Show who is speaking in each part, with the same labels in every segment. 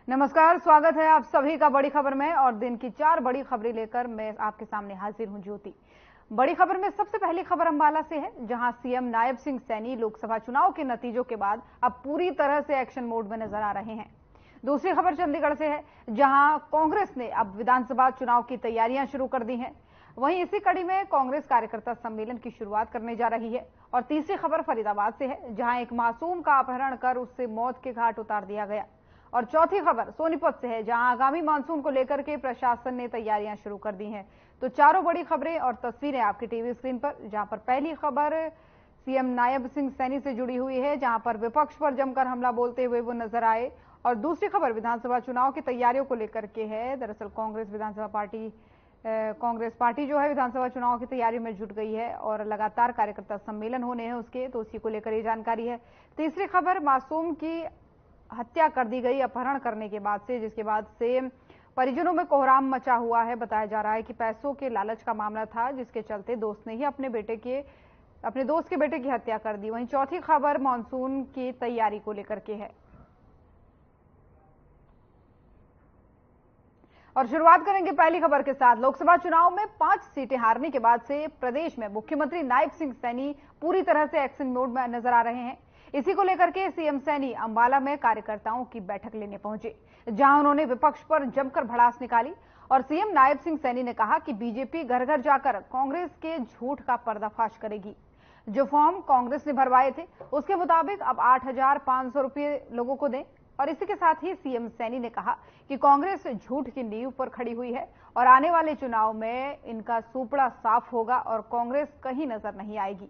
Speaker 1: नमस्कार, स्वागत है आप सभी का बड़ी खबर में। और दिन की 4 बड़ी खबरें लेकर मैं आपके सामने हाजिर हूं ज्योति। बड़ी खबर में सबसे पहली खबर अंबाला से है, जहां सीएम नायब सिंह सैनी लोकसभा चुनाव के नतीजों के बाद अब पूरी तरह से एक्शन मोड में नजर आ रहे हैं। दूसरी खबर चंडीगढ़ से है, जहां कांग्रेस ने अब विधानसभा चुनाव की तैयारियां शुरू कर दी हैं। वहीं इसी कड़ी में कांग्रेस कार्यकर्ता सम्मेलन की शुरुआत करने जा रही है। और तीसरी खबर फरीदाबाद से है, जहां एक मासूम का अपहरण कर उससे मौत के घाट उतार दिया गया। और चौथी खबर सोनीपत से है, जहां आगामी मानसून को लेकर के प्रशासन ने तैयारियां शुरू कर दी हैं। तो चारों बड़ी खबरें और तस्वीरें आपकी टीवी स्क्रीन पर, जहां पर पहली खबर सीएम नायब सिंह सैनी से जुड़ी हुई है, जहां पर विपक्ष पर जमकर हमला बोलते हुए वो नजर आए। और दूसरी खबर विधानसभा चुनाव की तैयारियों को लेकर के है। दरअसल कांग्रेस पार्टी जो है विधानसभा चुनाव की तैयारी में जुट गई है और लगातार कार्यकर्ता सम्मेलन होने हैं उसके, तो उसी को लेकर ये जानकारी है। तीसरी खबर मासूम की हत्या कर दी गई अपहरण करने के बाद से, जिसके बाद से परिजनों में कोहराम मचा हुआ है। बताया जा रहा है कि पैसों के लालच का मामला था, जिसके चलते दोस्त ने ही अपने दोस्त के बेटे की हत्या कर दी। वहीं चौथी खबर मानसून की तैयारी को लेकर के है। और शुरुआत करेंगे पहली खबर के साथ। लोकसभा चुनाव में 5 सीटें हारने के बाद से प्रदेश में मुख्यमंत्री नायब सिंह सैनी पूरी तरह से एक्शन मोड में नजर आ रहे हैं। इसी को लेकर के सीएम सैनी अंबाला में कार्यकर्ताओं की बैठक लेने पहुंचे, जहां उन्होंने विपक्ष पर जमकर भड़ास निकाली। और सीएम नायब सिंह सैनी ने कहा कि बीजेपी घर घर जाकर कांग्रेस के झूठ का पर्दाफाश करेगी। जो फॉर्म कांग्रेस ने भरवाए थे उसके मुताबिक अब 8,500 रुपये लोगों को दें। और इसी के साथ ही सीएम सैनी ने कहा कि कांग्रेस झूठ की नींव पर खड़ी हुई है और आने वाले चुनाव में इनका सूपड़ा साफ होगा और कांग्रेस कहीं नजर नहीं आएगी।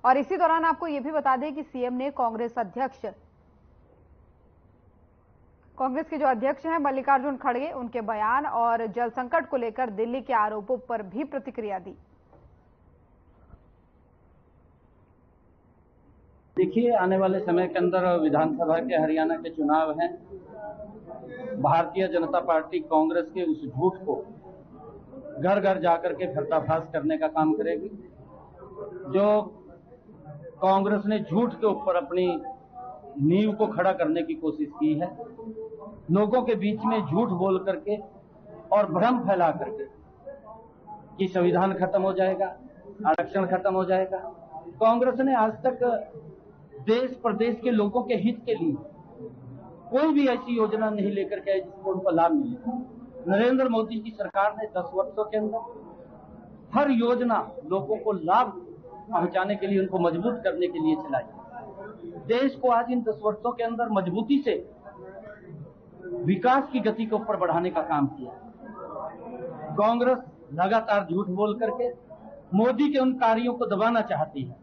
Speaker 1: और इसी दौरान आपको यह भी बता दें कि सीएम ने कांग्रेस के जो अध्यक्ष हैं मल्लिकार्जुन खड़गे, उनके बयान और जल संकट को लेकर दिल्ली के आरोपों पर भी प्रतिक्रिया दी।
Speaker 2: देखिए, आने वाले समय के अंदर विधानसभा के हरियाणा के चुनाव हैं। भारतीय जनता पार्टी कांग्रेस के उस झूठ को घर घर जाकर के पर्दाफाश करने का काम करेगी। जो कांग्रेस ने झूठ के ऊपर अपनी नींव को खड़ा करने की कोशिश की है, लोगों के बीच में झूठ बोल करके और भ्रम फैला करके कि संविधान खत्म हो जाएगा, आरक्षण खत्म हो जाएगा। कांग्रेस ने आज तक देश प्रदेश के लोगों के हित के लिए कोई भी ऐसी योजना नहीं लेकर के जिसको उनको लाभ मिले। नरेंद्र मोदी की सरकार ने 10 वर्षों के अंदर हर योजना लोगों को लाभ पहुंचाने के लिए, उनको मजबूत करने के लिए चलाई। देश को आज इन 10 वर्षों के अंदर मजबूती से विकास की गति को ऊपर बढ़ाने का काम किया। कांग्रेस लगातार झूठ बोल करके मोदी के उन कार्यों को दबाना चाहती है,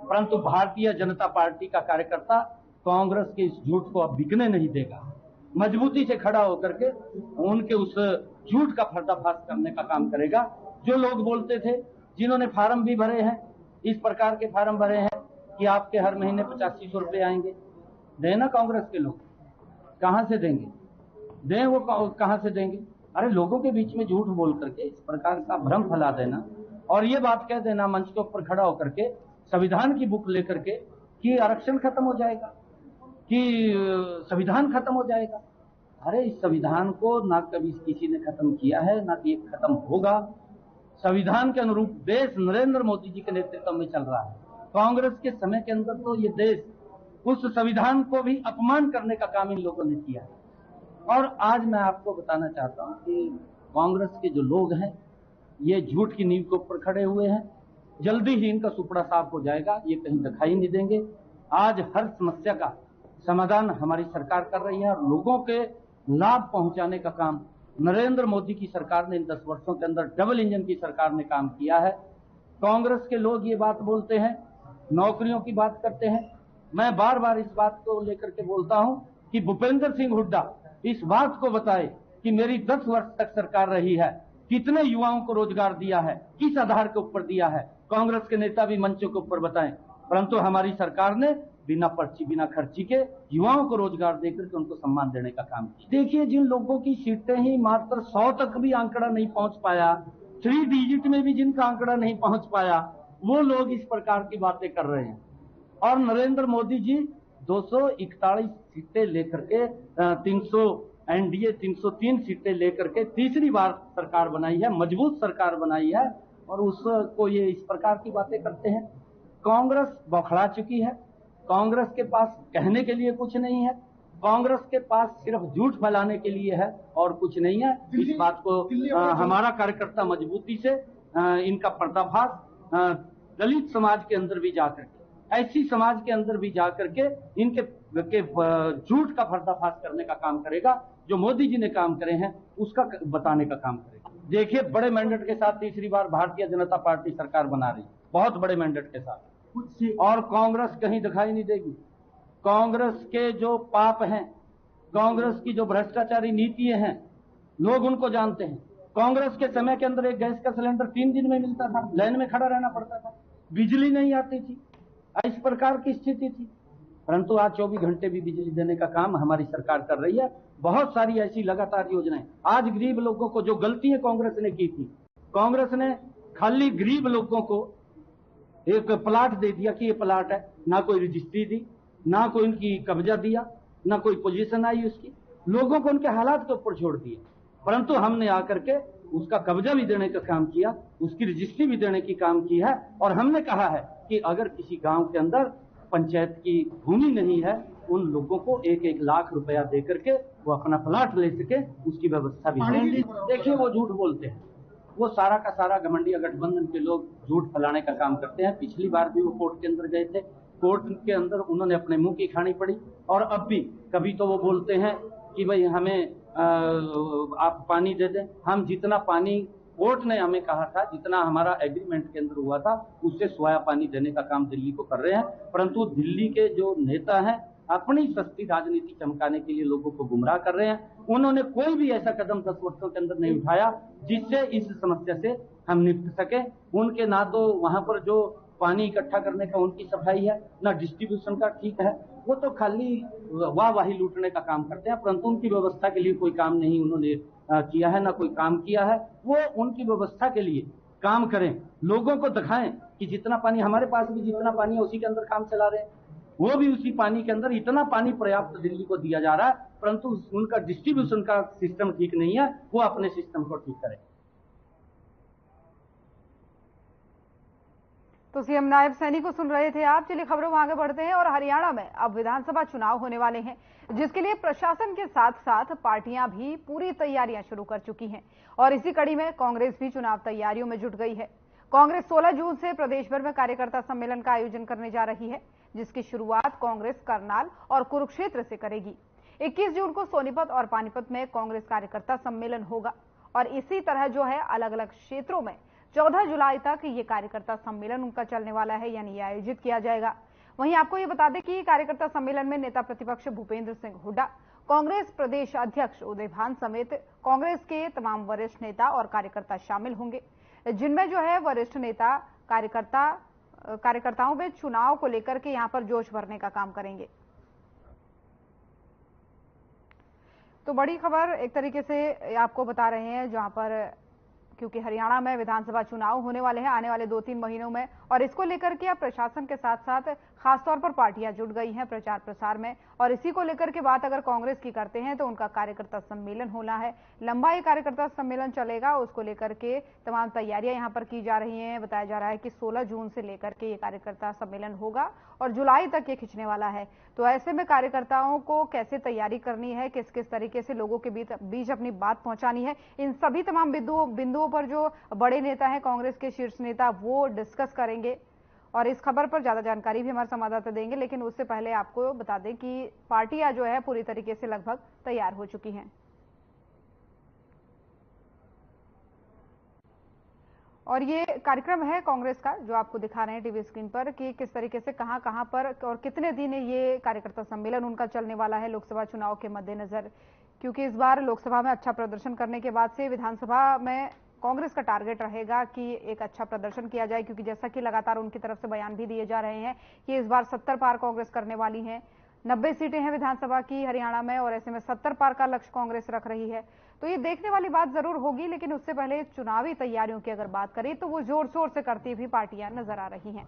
Speaker 2: परंतु भारतीय जनता पार्टी का कार्यकर्ता कांग्रेस के इस झूठ को अब बिकने नहीं देगा। मजबूती से खड़ा होकर के उनके उस झूठ का पर्दाफाश करने का काम करेगा। जो लोग बोलते थे, जिन्होंने फार्म भी भरे हैं, इस प्रकार के फार्म भरे हैं कि आपके हर महीने 8500 रुपए आएंगे, देना कांग्रेस के लोग कहां से देंगे? दें वो कहां से देंगे? अरे लोगों के बीच में झूठ बोल करके इस प्रकार का भ्रम फैला देना और ये बात कह देना मंच के ऊपर खड़ा होकर के संविधान की बुक लेकर के कि आरक्षण खत्म हो जाएगा, कि संविधान खत्म हो जाएगा। अरे इस संविधान को ना कभी किसी ने खत्म किया है, ना कि खत्म होगा। संविधान के अनुरूप देश नरेंद्र मोदी जी के नेतृत्व में चल रहा है। कांग्रेस के समय के अंदर तो ये देश उस संविधान को भी अपमान करने का काम इन लोगों ने किया है। और आज मैं आपको बताना चाहता हूं कि कांग्रेस के जो लोग हैं ये झूठ की नींव के ऊपर खड़े हुए हैं। जल्दी ही इनका सुपड़ा साफ हो जाएगा, ये कहीं दिखाई नहीं देंगे। आज हर समस्या का समाधान हमारी सरकार कर रही है और लोगों के लाभ पहुंचाने का काम नरेंद्र मोदी की सरकार ने इन 10 वर्षों के अंदर डबल इंजन की सरकार ने काम किया है। कांग्रेस के लोग ये बात बोलते हैं, नौकरियों की बात करते हैं। मैं बार बार इस बात को लेकर के बोलता हूं कि भूपेंद्र सिंह हुड्डा इस बात को बताए कि मेरी 10 वर्ष तक सरकार रही है, कितने युवाओं को रोजगार दिया है, किस आधार के ऊपर दिया है। कांग्रेस के नेता भी मंचों के ऊपर बताएं, परंतु हमारी सरकार ने बिना पर्ची बिना खर्ची के युवाओं को रोजगार देकर के उनको सम्मान देने का काम किया। देखिए, जिन लोगों की सीटें ही मात्र 100 तक भी आंकड़ा नहीं पहुंच पाया, 3 डिजिट में भी जिनका आंकड़ा नहीं पहुंच पाया, वो लोग इस प्रकार की बातें कर रहे हैं। और नरेंद्र मोदी जी 241 सीटें लेकर के एनडीए 303 सीटें लेकर के तीसरी बार सरकार बनाई है, मजबूत सरकार बनाई है, और उसको ये इस प्रकार की बातें करते हैं। कांग्रेस बौखला चुकी है, कांग्रेस के पास कहने के लिए कुछ नहीं है, कांग्रेस के पास सिर्फ झूठ फैलाने के लिए है और कुछ नहीं है। इस बात को हमारा कार्यकर्ता मजबूती से इनका पर्दाफाश दलित समाज के अंदर भी जाकर के, ऐसी समाज के अंदर भी जाकर के इनके झूठ का पर्दाफाश करने का काम करेगा। जो मोदी जी ने काम करे हैं उसका बताने का काम करेगा। देखिए, बड़े मैंडेट के साथ तीसरी बार भारतीय जनता पार्टी सरकार बना रही है, बहुत बड़े मैंडेट के साथ, और कांग्रेस कहीं दिखाई नहीं देगी। कांग्रेस के जो पाप हैं, कांग्रेस की जो भ्रष्टाचारी नीतियां हैं, लोग उनको जानते हैं। कांग्रेस के समय के अंदर एक गैस का सिलेंडर 3 दिन में मिलता था, लाइन में खड़ा रहना पड़ता था, बिजली नहीं आती थी, इस प्रकार की स्थिति थी। परंतु आज 24 घंटे भी बिजली देने का काम हमारी सरकार कर रही है। बहुत सारी ऐसी लगातार योजनाएं। आज गरीब लोगों को जो गलतियां कांग्रेस ने की थी, कांग्रेस ने खाली गरीब लोगों को एक प्लाट दे दिया कि ये प्लाट है, ना कोई रजिस्ट्री दी, ना कोई उनकी कब्जा दिया, ना कोई पोजीशन आई उसकी, लोगों को उनके हालात के ऊपर छोड़ दिए। परंतु हमने आकर के उसका कब्जा भी देने का काम किया, उसकी रजिस्ट्री भी देने की काम की है, और हमने कहा है कि अगर किसी गांव के अंदर पंचायत की भूमि नहीं है, उन लोगों को 1-1 लाख रुपया दे करके वो अपना प्लाट ले सके, उसकी व्यवस्था भी है। देखिए, वो झूठ बोलते हैं, वो सारा का सारा घमंडिया गठबंधन के लोग झूठ फैलाने का काम करते हैं। पिछली बार भी वो कोर्ट के अंदर गए थे, कोर्ट के अंदर उन्होंने अपने मुंह की खानी पड़ी, और अब भी कभी तो वो बोलते हैं कि भाई हमें आप पानी दे दें। हम जितना पानी कोर्ट ने हमें कहा था, जितना हमारा एग्रीमेंट के अंदर हुआ था, उससे सोया पानी देने का काम दिल्ली को कर रहे हैं। परंतु दिल्ली के जो नेता हैं अपनी सस्ती राजनीति चमकाने के लिए लोगों को गुमराह कर रहे हैं। उन्होंने कोई भी ऐसा कदम 10 वर्षों के अंदर नहीं उठाया जिससे इस समस्या से हम निपट सके। उनके ना तो वहां पर जो पानी इकट्ठा करने का उनकी सफाई है, ना डिस्ट्रीब्यूशन का ठीक है, वो तो खाली वाहवाही लूटने का काम करते हैं। परंतु उनकी व्यवस्था के लिए कोई काम नहीं उन्होंने किया है, ना कोई काम किया है। वो उनकी व्यवस्था के लिए काम करें, लोगों को दिखाएं कि जितना पानी हमारे पास भी जितना पानी है उसी के अंदर काम चला रहे हैं, वो भी उसी पानी के अंदर इतना पानी पर्याप्त दिल्ली को दिया जा रहा है, परंतु उनका डिस्ट्रीब्यूशन का सिस्टम ठीक नहीं है। वो अपने सिस्टम को ठीक करें।
Speaker 1: तो सीएम नायब सैनी को सुन रहे थे आप। चलिए खबरों में आगे बढ़ते हैं। और हरियाणा में अब विधानसभा चुनाव होने वाले हैं, जिसके लिए प्रशासन के साथ साथ पार्टियां भी पूरी तैयारियां शुरू कर चुकी हैं, और इसी कड़ी में कांग्रेस भी चुनाव तैयारियों में जुट गई है। कांग्रेस 16 जून से प्रदेश भर में कार्यकर्ता सम्मेलन का आयोजन करने जा रही है, जिसकी शुरुआत कांग्रेस करनाल और कुरुक्षेत्र से करेगी। 21 जून को सोनीपत और पानीपत में कांग्रेस कार्यकर्ता सम्मेलन होगा, और इसी तरह जो है अलग अलग क्षेत्रों में 14 जुलाई तक ये कार्यकर्ता सम्मेलन उनका चलने वाला है, यानी ये आयोजित किया जाएगा। वहीं आपको ये बता दें कि कार्यकर्ता सम्मेलन में नेता प्रतिपक्ष भूपेंद्र सिंह हुड्डा, कांग्रेस प्रदेश अध्यक्ष उदय भान समेत कांग्रेस के तमाम वरिष्ठ नेता और कार्यकर्ता शामिल होंगे, जिनमें जो है वरिष्ठ नेता कार्यकर्ताओं में चुनाव को लेकर के यहां पर जोश भरने का काम करेंगे। तो बड़ी खबर एक तरीके से आपको बता रहे हैं, जहां पर क्योंकि हरियाणा में विधानसभा चुनाव होने वाले हैं आने वाले 2-3 महीनों में, और इसको लेकर के अब प्रशासन के साथ साथ खासतौर पर पार्टियां जुट गई हैं प्रचार प्रसार में। और इसी को लेकर के बात अगर कांग्रेस की करते हैं तो उनका कार्यकर्ता सम्मेलन होना है, लंबा ये कार्यकर्ता सम्मेलन चलेगा, उसको लेकर के तमाम तैयारियां यहां पर की जा रही हैं। बताया जा रहा है कि 16 जून से लेकर के ये कार्यकर्ता सम्मेलन होगा और जुलाई तक ये खिंचने वाला है। तो ऐसे में कार्यकर्ताओं को कैसे तैयारी करनी है, किस किस तरीके से लोगों के बीच अपनी बात पहुंचानी है, इन सभी तमाम बिंदुओं पर जो बड़े नेता हैं कांग्रेस के शीर्ष नेता वो डिस्कस करेंगे। और इस खबर पर ज्यादा जानकारी भी हमारे संवाददाता देंगे, लेकिन उससे पहले आपको बता दें कि पार्टियां जो है पूरी तरीके से लगभग तैयार हो चुकी हैं। और ये कार्यक्रम है कांग्रेस का जो आपको दिखा रहे हैं टीवी स्क्रीन पर कि किस तरीके से कहां पर और कितने दिन ये कार्यकर्ता सम्मेलन उनका चलने वाला है लोकसभा चुनाव के मद्देनजर। क्योंकि इस बार लोकसभा में अच्छा प्रदर्शन करने के बाद से विधानसभा में कांग्रेस का टारगेट रहेगा कि एक अच्छा प्रदर्शन किया जाए, क्योंकि जैसा कि लगातार उनकी तरफ से बयान भी दिए जा रहे हैं कि इस बार 70 पार कांग्रेस करने वाली है। 90 सीटें हैं विधानसभा की हरियाणा में, और ऐसे में 70 पार का लक्ष्य कांग्रेस रख रही है। तो ये देखने वाली बात जरूर होगी, लेकिन उससे पहले चुनावी तैयारियों की अगर बात करें तो वो जोर शोर से करती भी पार्टियां नजर आ रही हैं।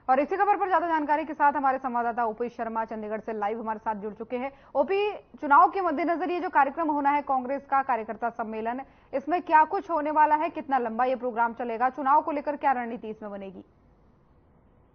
Speaker 1: और इसी खबर पर ज्यादा जानकारी के साथ हमारे संवाददाता ओपी शर्मा चंडीगढ़ से लाइव हमारे साथ जुड़ चुके हैं। ओपी, चुनाव के मद्देनजर ये जो कार्यक्रम होना है कांग्रेस का कार्यकर्ता सम्मेलन, इसमें क्या कुछ होने वाला है, कितना लंबा ये प्रोग्राम चलेगा, चुनाव को लेकर क्या रणनीति इसमें बनेगी?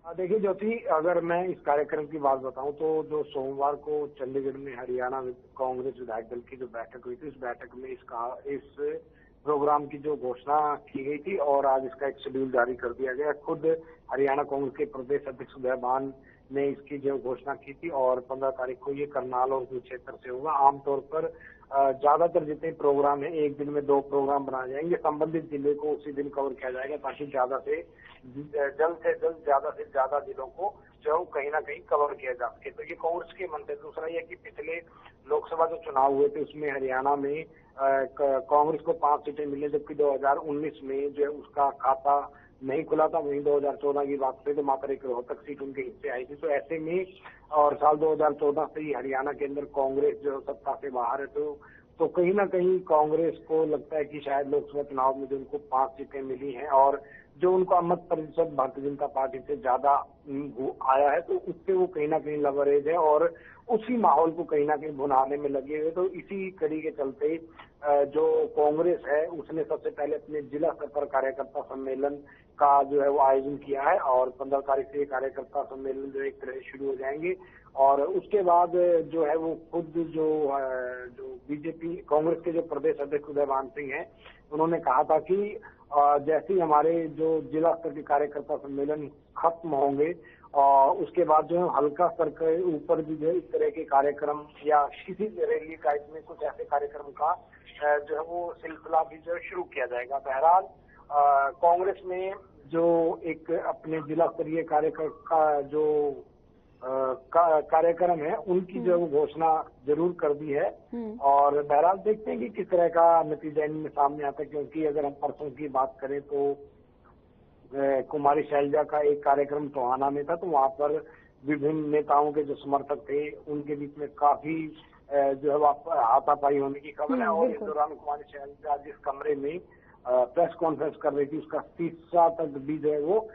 Speaker 3: देखिए ज्योति, अगर मैं इस कार्यक्रम की बात बताऊं तो जो सोमवार को चंडीगढ़ में हरियाणा कांग्रेस विधायक दल की जो बैठक हुई थी, इस बैठक में इस प्रोग्राम की जो घोषणा की गई थी और आज इसका एक शेड्यूल जारी कर दिया गया। खुद हरियाणा कांग्रेस के प्रदेश अध्यक्ष उदय भान ने इसकी जो घोषणा की थी और 15 तारीख को ये करनाल और कुरुक्षेत्र से होगा। आमतौर पर ज्यादातर जितने प्रोग्राम है एक दिन में 2 प्रोग्राम बनाए जाएंगे, संबंधित जिले को उसी दिन कवर किया जाएगा ताकि जल्द से जल्द ज्यादा से ज्यादा जिलों को जो कहीं ना कहीं कवर किया जा सके। तो ये कांग्रेस के मन थे। दूसरा यह कि पिछले लोकसभा जो चुनाव हुए थे उसमें हरियाणा में कांग्रेस को 5 सीटें मिली, जबकि 2019 में जो है उसका खाता नहीं खुला था। वहीं 2014 की बात करें तो मात्र एक रोहतक सीट उनके हिस्से आई थी। तो ऐसे में और साल 2014 से ही हरियाणा के अंदर कांग्रेस जो सत्ता से बाहर है, तो कहीं ना कहीं कांग्रेस को लगता है कि शायद लोकसभा चुनाव में जो उनको 5 सीटें मिली हैं और जो उनका मत प्रतिशत भारतीय जनता पार्टी से ज्यादा आया है, तो उससे वो कहीं ना कहीं लवरेज है और उसी माहौल को कहीं ना कहीं भुनाने में लगे हुए। तो इसी कड़ी के चलते जो कांग्रेस है उसने सबसे पहले अपने जिला स्तर पर कार्यकर्ता सम्मेलन का जो है वो आयोजन किया है और 15 तारीख से कार्यकर्ता सम्मेलन जो एक तरह से शुरू हो जाएंगे। और उसके बाद जो है वो खुद जो बीजेपी कांग्रेस के जो प्रदेश अध्यक्ष उदय भान सिंह है, उन्होंने कहा था कि जैसे ही हमारे जो जिला स्तर के कार्यकर्ता सम्मेलन खत्म होंगे और उसके बाद जो है हल्का स्तर के ऊपर भी जो है इस तरह के कार्यक्रम या किसी रैली टाइप में कुछ ऐसे कार्यक्रम का जो है वो सिलसिला भी जो है शुरू किया जाएगा। बहरहाल कांग्रेस में जो एक अपने जिला स्तरीय कार्यक्रम जो कार्यक्रम है उनकी जो घोषणा जरूर कर दी है और बहरहाल देखते हैं कि किस तरह का नतीजा इनमें सामने आता है। क्योंकि अगर हम परसों की बात करें तो कुमारी शैलजा का एक कार्यक्रम टोहाना में था, तो वहां पर विभिन्न नेताओं के जो समर्थक थे उनके बीच में काफी जो है हाथापाई होने की खबर है। और इस दौरान कुमारी शैलजा जिस कमरे में प्रेस कॉन्फ्रेंस कर रही थी उसका शीशा तक भी जो है वो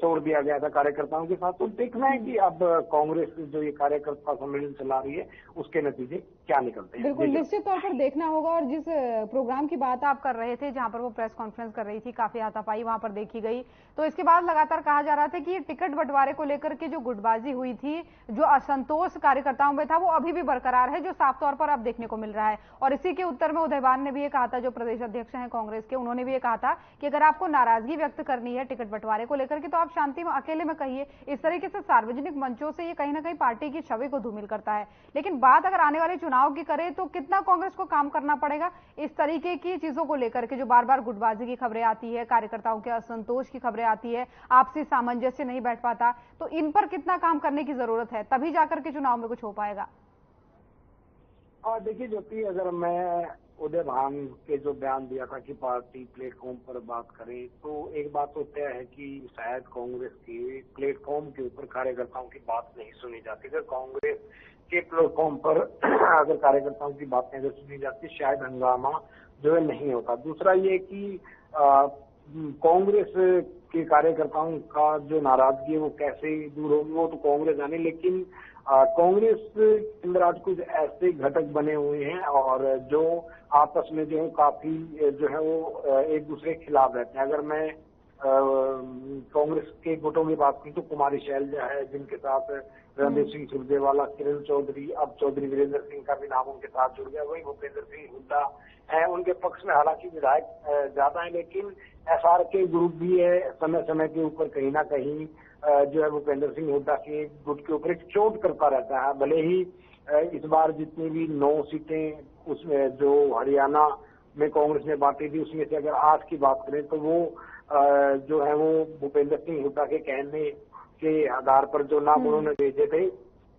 Speaker 3: तोड़ दिया गया था कार्यकर्ताओं के साथ। तो देखना है कि अब कांग्रेस जो ये कार्यकर्ता सम्मेलन चला रही है उसके नतीजे क्या निकलते हैं।
Speaker 1: बिल्कुल निश्चित तौर पर देखना होगा। और जिस प्रोग्राम की बात आप कर रहे थे जहां पर वो प्रेस कॉन्फ्रेंस कर रही थी, काफी हाथापाई वहां पर देखी गई, तो इसके बाद लगातार कहा जा रहा था कि टिकट बंटवारे को लेकर के जो गुटबाजी हुई थी, जो असंतोष कार्यकर्ताओं में था, वो अभी भी बरकरार है, जो साफ तौर पर अब देखने को मिल रहा है। और इसी के उत्तर में उदय भान ने भी ये कहा था, जो प्रदेश अध्यक्ष हैं कांग्रेस के, उन्होंने भी ये कहा था कि अगर आपको नाराजगी व्यक्त करनी है टिकट बंटवारे को लेकर के तो आप शांति में अकेले में कहिए। इस तरीके से सार्वजनिक मंचों से ये कहीं ना कहीं पार्टी की छवि को धूमिल करता है। लेकिन बात अगर आने वाले चुनाव की करें तो कितना कांग्रेस को काम करना पड़ेगा इस तरीके की चीजों को लेकर के, जो बार बार गुटबाजी की खबरें आती है, कार्यकर्ताओं के असंतोष की खबरें आती है, आपसी सामंजस्य नहीं बैठ पाता, तो इन पर कितना काम करने की जरूरत है, तभी जाकर के चुनाव में कुछ हो पाएगा?
Speaker 3: देखिए ज्योति, अगर मैं उदय भान के जो बयान दिया था कि पार्टी प्लेटफॉर्म पर बात करें, तो एक बात तो तय है कि शायद कांग्रेस के प्लेटफॉर्म के ऊपर कार्यकर्ताओं की बात नहीं सुनी जाती। अगर कांग्रेस के प्लेटफॉर्म पर अगर कार्यकर्ताओं की बातें अगर सुनी जाती शायद हंगामा जो है नहीं होता। दूसरा ये कि कांग्रेस के कार्यकर्ताओं का जो नाराजगी है वो कैसे दूर होगी वो तो कांग्रेस जाने, लेकिन कांग्रेस के अंदर आज कुछ ऐसे घटक बने हुए हैं और जो आपस में जो है काफी जो है वो एक दूसरे के खिलाफ रहते हैं। अगर मैं कांग्रेस के गुटों की बात करूं तो कुमारी शैलजा है जिनके साथ रणदीप सिंह सुरजेवाला, किरण चौधरी, अब चौधरी वीरेंद्र सिंह का भी नाम उनके साथ जुड़ गया। वही भूपेंद्र सिंह हुड्डा है, उनके पक्ष में हालांकि विधायक ज्यादा है, लेकिन एसआर के ग्रुप भी है, समय समय के ऊपर कहीं ना कहीं जो है भूपेंद्र सिंह हुड्डा के गुट के ऊपर एक चोट करता रहता है। भले ही इस बार जितनी भी 9 सीटें उसमें जो हरियाणा में कांग्रेस ने बांटी थी उसमें से अगर 8 की बात करें तो वो जो है वो भूपेंद्र सिंह हुड्डा के कहने के आधार पर जो नाम उन्होंने भेजे थे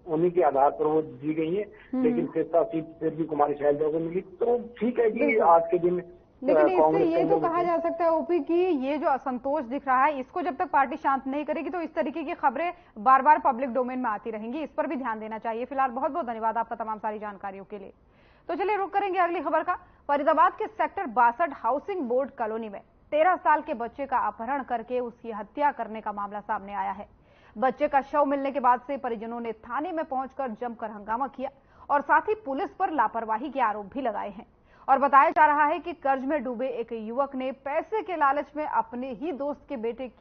Speaker 3: उन्हीं के आधार पर वो दी गई है। लेकिन 7 सीट फिर भी कुमारी शैलजा को मिली। तो ठीक है कि आज के दिन
Speaker 1: लेकिन इससे ये तो कहा जा सकता है ओपी कि ये जो असंतोष दिख रहा है इसको जब तक पार्टी शांत नहीं करेगी तो इस तरीके की खबरें बार बार पब्लिक डोमेन में आती रहेंगी। इस पर भी ध्यान देना चाहिए। फिलहाल बहुत बहुत धन्यवाद आपका तमाम सारी जानकारियों के लिए। तो चलिए रुक करेंगे अगली खबर का। फरीदाबाद के सेक्टर 62 हाउसिंग बोर्ड कॉलोनी में 13 साल के बच्चे का अपहरण करके उसकी हत्या करने का मामला सामने आया है। बच्चे का शव मिलने के बाद से परिजनों ने थाने में पहुंचकर जमकर हंगामा किया और साथ ही पुलिस पर लापरवाही के आरोप भी लगाए हैं। और बताया जा रहा है कि कर्ज में डूबे एक युवक ने पैसे के लालच में अपने ही दोस्त के बेटे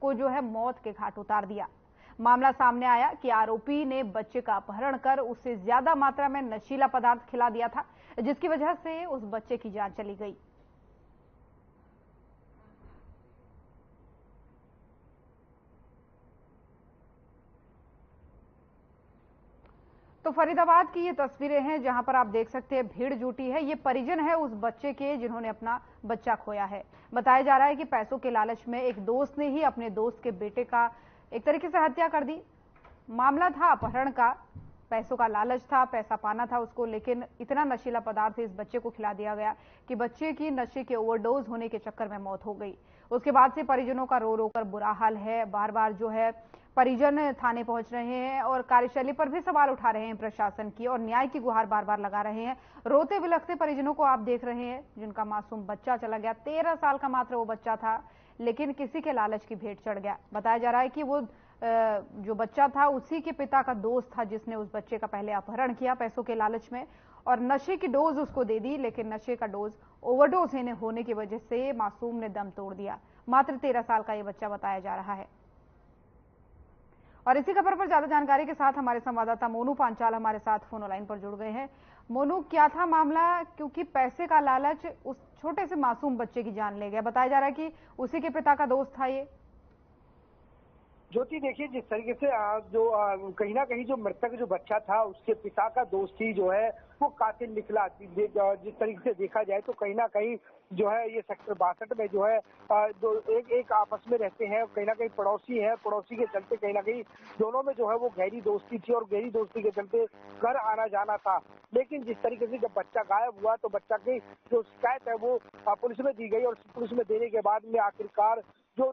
Speaker 1: को मौत के घाट उतार दिया। मामला सामने आया कि आरोपी ने बच्चे का अपहरण कर उसे ज्यादा मात्रा में नशीला पदार्थ खिला दिया था, जिसकी वजह से उस बच्चे की जान चली गई। तो फरीदाबाद की ये तस्वीरें हैं जहां पर आप देख सकते हैं भीड़ जुटी है। ये परिजन है उस बच्चे के जिन्होंने अपना बच्चा खोया है। बताया जा रहा है कि पैसों के लालच में एक दोस्त ने ही अपने दोस्त के बेटे का एक तरीके से हत्या कर दी। मामला था अपहरण का, पैसों का लालच था, पैसा पाना था उसको, लेकिन इतना नशीला पदार्थ इस बच्चे को खिला दिया गया कि बच्चे की नशे के ओवरडोज होने के चक्कर में मौत हो गई। उसके बाद से परिजनों का रो रो कर बुरा हाल है। बार बार परिजन थाने पहुंच रहे हैं और कार्यशैली पर भी सवाल उठा रहे हैं प्रशासन की और न्याय की गुहार बार बार लगा रहे हैं। रोते बिलखते परिजनों को आप देख रहे हैं जिनका मासूम बच्चा चला गया। 13 साल का मात्र वो बच्चा था, लेकिन किसी के लालच की भेंट चढ़ गया। बताया जा रहा है कि वो जो बच्चा था उसी के पिता का दोस्त था जिसने उस बच्चे का पहले अपहरण किया पैसों के लालच में और नशे की डोज उसको दे दी, लेकिन नशे का डोज ओवरडोज होने की वजह से मासूम ने दम तोड़ दिया। मात्र 13 साल का ये बच्चा बताया जा रहा है। और इसी खबर पर ज्यादा जानकारी के साथ हमारे संवाददाता मोनू पांचाल हमारे साथ फोन लाइन पर जुड़ गए हैं। मोनू, क्या था मामला? क्योंकि पैसे का लालच उस छोटे से मासूम बच्चे की जान ले गया। बताया जा रहा है कि उसी के पिता का दोस्त था ये।
Speaker 4: ज्योति, देखिए जिस तरीके से जो कहीं ना कहीं जो मृतक जो बच्चा था उसके पिता का दोस्त ही जो है वो कातिल निकला। जिस तरीके से देखा जाए तो कहीं ना कहीं जो है ये सेक्टर 62 में जो है जो एक आपस में रहते हैं, कहीं ना कहीं पड़ोसी है। पड़ोसी के चलते कहीं ना कहीं दोनों में जो है वो गहरी दोस्ती थी और गहरी दोस्ती के चलते घर आना जाना था। लेकिन जिस तरीके से जब बच्चा गायब हुआ तो बच्चा की जो शिकायत है वो पुलिस में दी गई और पुलिस में देने के बाद में आखिरकार जो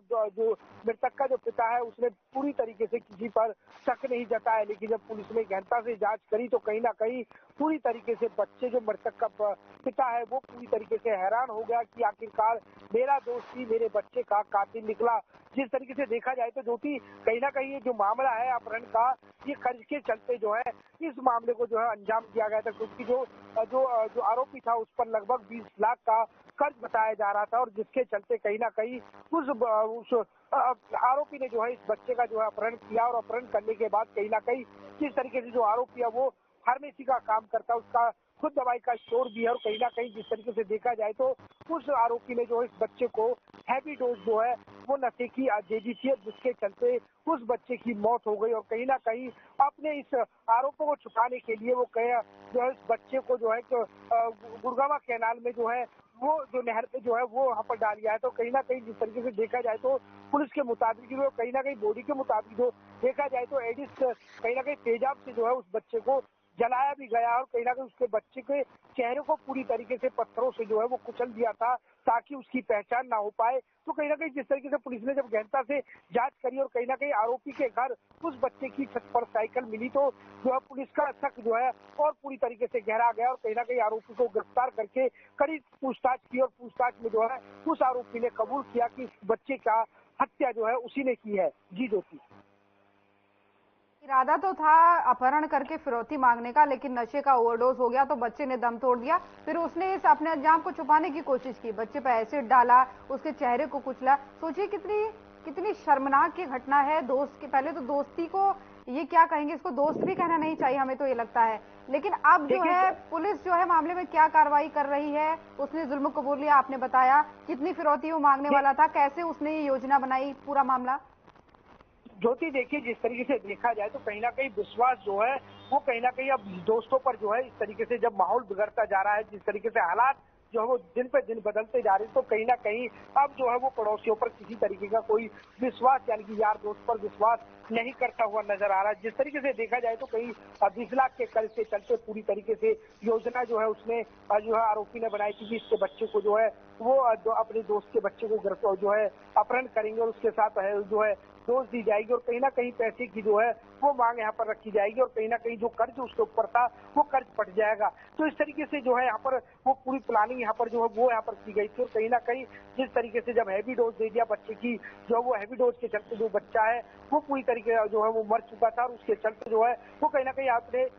Speaker 4: मृतक का जो पिता है उसने पूरी तरीके से किसी पर शक नहीं जताया। लेकिन जब पुलिस ने गहनता से जांच करी तो कहीं ना कहीं पूरी तरीके से बच्चे जो मृतक का पिता है वो पूरी तरीके से हैरान हो गया कि आखिरकार मेरा दोस्त ही मेरे बच्चे का कातिल निकला। जिस तरीके से देखा जाए तो ज्योति, कहीं ना कहीं ये जो मामला है अपहरण का, ये कर्ज के चलते जो है इस मामले को जो है अंजाम दिया गया था, क्योंकि जो आरोपी था उस पर लगभग 20 लाख का कर्ज बताया जा रहा था और जिसके चलते कहीं ना कहीं उस आरोपी ने जो है इस बच्चे का जो है अपहरण किया और अपहरण करने के बाद कहीं ना कहीं किस तरीके से जो आरोपी है वो फार्मेसी का काम करता है, उसका खुद दवाई का स्टोर भी है और कहीं ना कहीं जिस तरीके से देखा जाए तो उस आरोपी ने जो है इस बच्चे को हैवी डोज जो है वो नशे की दे दी थी, जिसके चलते उस बच्चे की मौत हो गई। और कहीं ना कहीं अपने इस आरोपों को छुपाने के लिए वो जो है इस बच्चे को जो है गुड़गावा कैनाल में जो है वो जो नहर पे जो है वो वहाँ पर डाल दिया है। तो कहीं ना कहीं जिस तरीके से देखा जाए तो पुलिस के मुताबिक जो कहीं ना कहीं बॉडी के मुताबिक जो देखा जाए तो एडिस कहीं ना कहीं तेजाब से जो है उस बच्चे को जलाया भी गया और कहीं ना कहीं उसके बच्चे के चेहरे को पूरी तरीके से पत्थरों से जो है वो कुचल दिया था ताकि उसकी पहचान ना हो पाए। तो कहीं ना कहीं जिस तरीके से पुलिस ने जब गहनता से जांच करी और कहीं ना कहीं आरोपी के घर उस बच्चे की छत पर साइकिल मिली तो जो है पुलिस का शक जो है और पूरी तरीके से गहरा गया और कहीं ना कहीं आरोपी को गिरफ्तार करके कड़ी पूछताछ की और पूछताछ में जो है उस आरोपी ने कबूल किया कि इस बच्चे का हत्या जो है उसी ने की है। जी ज्योति,
Speaker 1: इरादा तो था अपहरण करके फिरौती मांगने का, लेकिन नशे का ओवरडोज हो गया तो बच्चे ने दम तोड़ दिया। फिर उसने इस अपने अंजाम को छुपाने की कोशिश की, बच्चे पे एसिड डाला, उसके चेहरे को कुचला। सोचिए कितनी शर्मनाक की घटना है। दोस्त के पहले तो दोस्ती को ये क्या कहेंगे, इसको दोस्त भी कहना नहीं चाहिए, हमें तो ये लगता है। लेकिन अब जो है पुलिस जो है मामले में क्या कार्रवाई कर रही है? उसने जुल्म कबूल लिया, आपने बताया कितनी फिरौती वो मांगने वाला था, कैसे उसने ये योजना बनाई, पूरा मामला।
Speaker 4: ज्योति, देखिए जिस तरीके से देखा जाए तो कहीं ना कहीं विश्वास जो है वो कहीं ना कहीं अब दोस्तों पर जो है इस तरीके से जब माहौल बिगड़ता जा रहा है, जिस तरीके से हालात जो है वो दिन पे दिन बदलते जा रहे हैं, तो कहीं ना कहीं अब जो है वो पड़ोसियों पर किसी तरीके का कोई विश्वास यानी कि यार दोस्त पर विश्वास नहीं करता हुआ नजर आ रहा है। जिस तरीके से देखा जाए तो कहीं 20 लाख के कर्ज से चलते पूरी तरीके से योजना जो है उसने जो है आरोपी ने बनाई थी कि इसके बच्चे को जो है वो अपने दोस्त के बच्चे को जो है अपहरण करेंगे और उसके साथ जो है डोज दी जाएगी और कहीं ना कहीं पैसे की जो है वो मांग यहाँ पर रखी जाएगी और कहीं ना कहीं जो कर्ज उसके ऊपर था वो कर्ज पट जाएगा। तो इस तरीके से जो है यहाँ पर वो पूरी प्लानिंग यहाँ पर जो है वो यहाँ पर की गई थी और कहीं ना कहीं जिस तरीके से जब हैवी डोज दे दिया बच्चे की जो है वो हैवी डोज के चलते जो बच्चा है वो पूरी तरीके से जो है वो मर चुका था और उसके चलते जो है वो कहीं ना कहीं आपने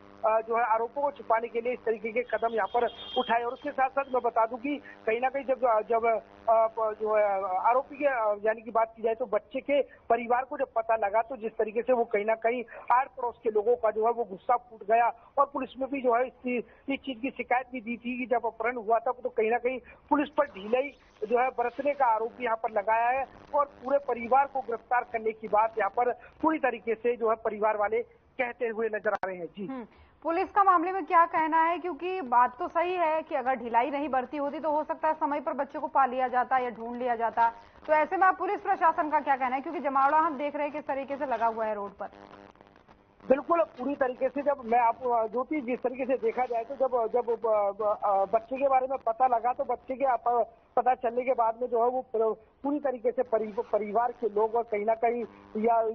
Speaker 4: जो है आरोपों को छुपाने के लिए इस तरीके के कदम यहाँ पर उठाए। और उसके साथ साथ मैं बता दूं कि कहीं ना कहीं जब जो है आरोपी के यानी कि बात की जाए तो बच्चे के परिवार को जब पता लगा तो जिस तरीके से वो कहीं ना कहीं आड़ पड़ोस के लोगों का जो है वो गुस्सा फूट गया और पुलिस में भी जो है इस चीज की शिकायत भी दी थी कि जब अपहरण हुआ था तो कहीं ना कहीं पुलिस पर ढिलाई जो है बरतने का आरोप यहाँ पर लगाया है और पूरे परिवार को गिरफ्तार करने की बात यहाँ पर पूरी तरीके से जो है परिवार वाले कहते हुए नजर आ रहे हैं। जी
Speaker 1: पुलिस का मामले में क्या कहना है, क्योंकि बात तो सही है कि अगर ढिलाई नहीं बरती होती तो हो सकता है समय पर बच्चे को पा लिया जाता या ढूंढ लिया जाता। तो ऐसे में आप पुलिस प्रशासन का क्या कहना है, क्योंकि जमावड़ा हम देख रहे हैं किस तरीके से लगा हुआ है रोड पर।
Speaker 4: बिल्कुल पूरी तरीके से जब मैं आप ज्योति जिस तरीके से देखा जाए तो जब बच्चे के बारे में पता लगा तो बच्चे के पता चलने के बाद में जो है वो पूरी तरीके से परिवार के लोग और कहीं ना कहीं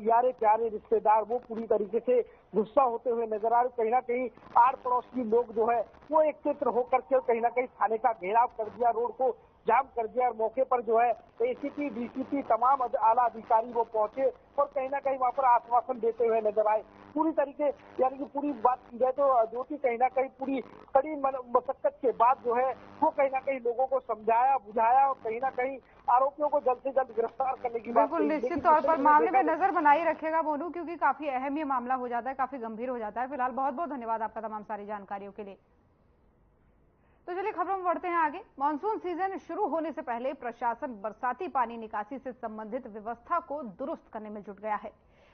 Speaker 4: यारे प्यारे रिश्तेदार वो पूरी तरीके से गुस्सा होते हुए नजर आ रहे। कहीं ना कहीं आड़ पड़ोस की लोग जो है वो एकत्र होकर के कहीं ना कहीं थाने का घेराव कर दिया, रोड को जाम कर दिया और मौके पर जो है एसीपी डीसीपी तमाम आला अधिकारी वो पहुंचे और कहीं ना कहीं वहां पर आश्वासन देते हुए नजर आए। पूरी तरीके यानी कि पूरी बात की जाए तो ज्योति कहीं ना कहीं पूरी कड़ी मशक्कत के बाद जो है वो कहीं ना कहीं लोगों को समझाया बुझाया और कहीं ना कहीं आरोपियों को जल्द से जल्द गिरफ्तार करने की बात।
Speaker 1: बिल्कुल निश्चित तौर पर मामले में नजर बनाई रखेगा मोनू, क्योंकि काफी अहम ये मामला हो जाता है, काफी गंभीर हो जाता है। फिलहाल बहुत बहुत धन्यवाद आपका तमाम सारी जानकारियों के लिए। तो चलिए खबरों में बढ़ते हैं आगे। मानसून सीजन शुरू होने से पहले प्रशासन बरसाती पानी निकासी से संबंधित व्यवस्था को दुरुस्त करने में जुट गया है।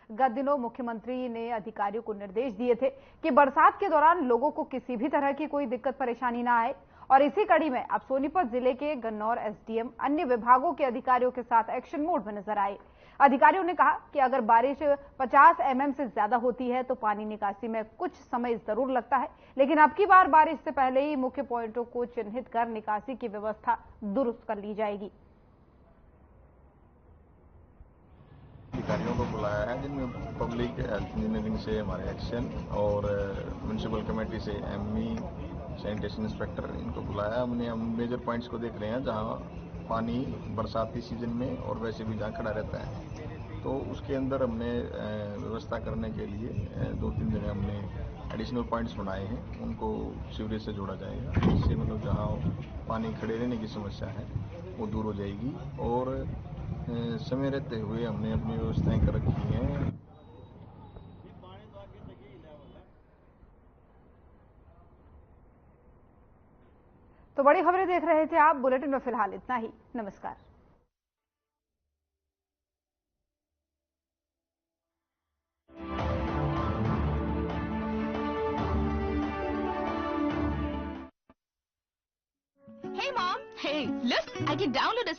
Speaker 1: गत दिनों मुख्यमंत्री ने अधिकारियों को निर्देश दिए थे कि बरसात के दौरान लोगों को किसी भी तरह की कोई दिक्कत परेशानी ना आए और इसी कड़ी में अब सोनीपत जिले के गन्नौर एसडीएम अन्य विभागों के अधिकारियों के साथ एक्शन मोड में नजर आए। अधिकारियों ने कहा कि अगर बारिश 50 mm से ज्यादा होती है तो पानी निकासी में कुछ समय जरूर लगता है, लेकिन अब की बार बारिश से पहले ही मुख्य पॉइंटों को चिन्हित कर निकासी की व्यवस्था दुरुस्त कर ली जाएगी।
Speaker 5: अधिकारियों को बुलाया है जिनमें पब्लिक हेल्थ इंजीनियरिंग से हमारे एक्शन और म्युनिसिपल कमेटी से एमई सैनिटेशन इंस्पेक्टर इनको बुलाया। हमने हम मेजर पॉइंट्स को देख रहे हैं जहां पानी बरसाती सीजन में और वैसे भी जहाँ खड़ा रहता है, तो उसके अंदर हमने व्यवस्था करने के लिए 2-3 जगह हमने एडिशनल पॉइंट्स बनाए हैं, उनको सीवरेज से जोड़ा जाएगा। इससे मतलब जहाँ पानी खड़े रहने की समस्या है वो दूर हो जाएगी और समय रहते हुए हमने अपनी व्यवस्थाएं कर रखी हैं।
Speaker 1: तो बड़ी खबरें देख रहे थे आप। बुलेटिन में फिलहाल इतना ही। नमस्कार।
Speaker 6: Hey mom, hey, look, I can download a